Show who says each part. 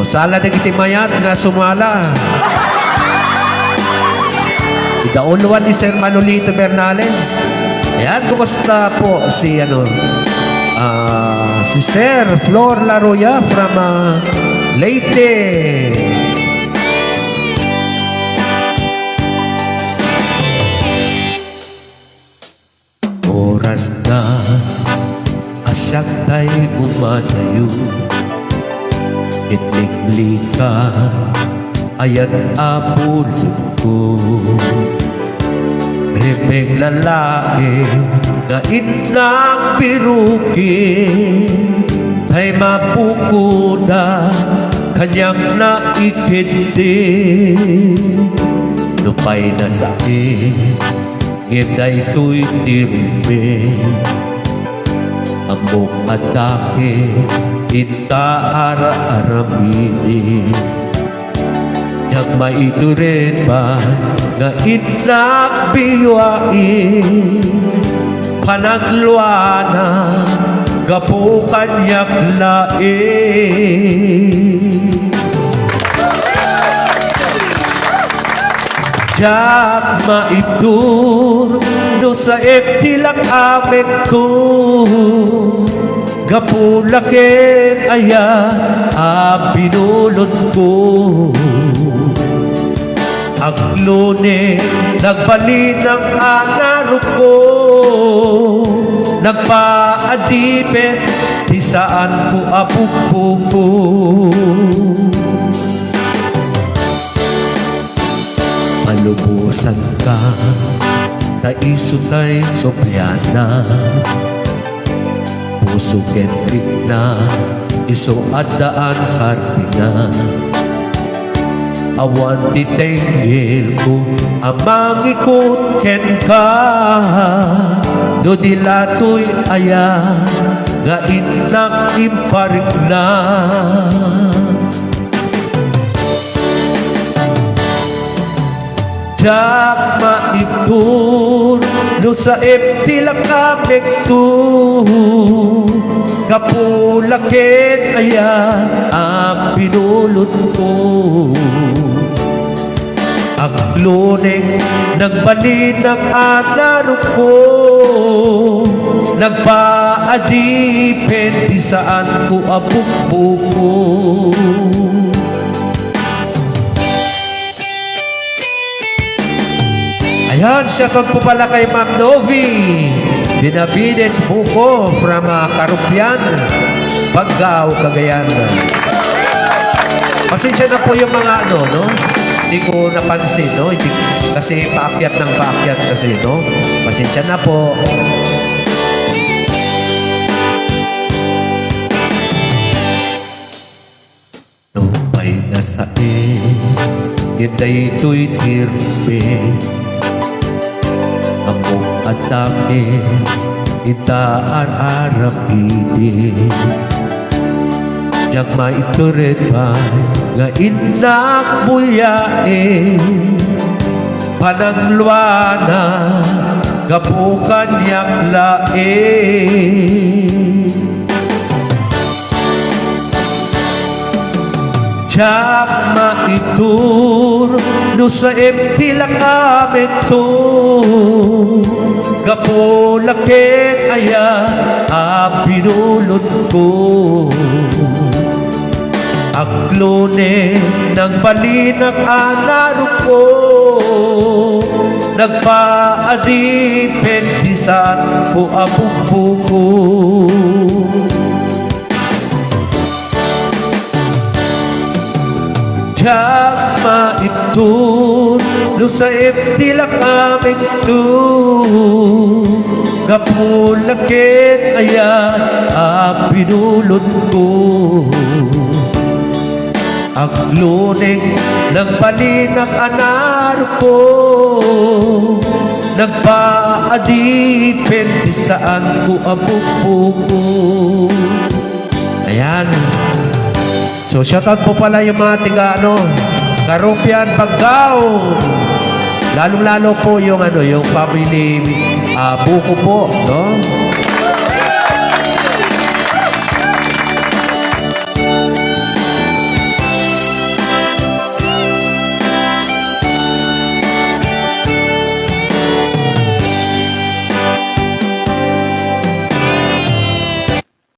Speaker 1: O, sala na kitimayat nga sumala. Idauluan ni Sir Manolito Bernales. Ayan, kumusta po si si Sir Flor Laroya from Leyte. Oras na asyak tayo umatayo, itlikli ka ayat apulot ko. Remeng lalaki na itnang birukin ay mapukuda kanyang naikindi. Nupay na sakit ngimday to'y tirme, amok at dakis itaara-aramini. Yang maiturin ba nga itnak biyuain, panagluana gapukan yak lain. Jak maitur no sa ektilak amek to, gapulakin aya binulot ko. Aglone nagbalin ng anaro ko, nagpaadipin di saan ko apupupo. Malubusan ka na isutay sobyana, puso kentrik na iso at daan kartina. Awan titenggil ko amang ikot ken ka, do dilatoy aya nga inang imparik na. Jak maitur no sa eptilak amik to, kapulakin aya ang pinulot ko. Agluneng nagbalin ng anaro ko, nagpaadipin di saan ko apupupo. Ayan, shoutout po pala kay Ma'am Novi Binabides Buko from Karupian, Baggao, Cagayan. Pasensya na po yung mga no? Hindi ko napansin, no? Hindi, kasi paakyat ng paakyat kasi, no? Pasensya na po. Nung may nasain, hinday ito'y tirpe, amok at takis, itaan-arapidin. Jak maiturin ba nga inak buyain, panagluana gapukan yak lain. Jak maitur no sa eptilak amek to, gapulakin aya pinulot ko. Aglone nagbalin ang anaro ko, nagpaadipin di saan ko apupupo. Jak maitur no sa eptilak amik to, gapulakin aya pinulot ko. Agluneng nagbalin ang anaro ko, nagpaadipin di saan ko apupupo. Ayan. So, shoutout po pala yung mga tiga, Karupian, Baggao. Lalong-lalo po yung, yung family Buko po, no?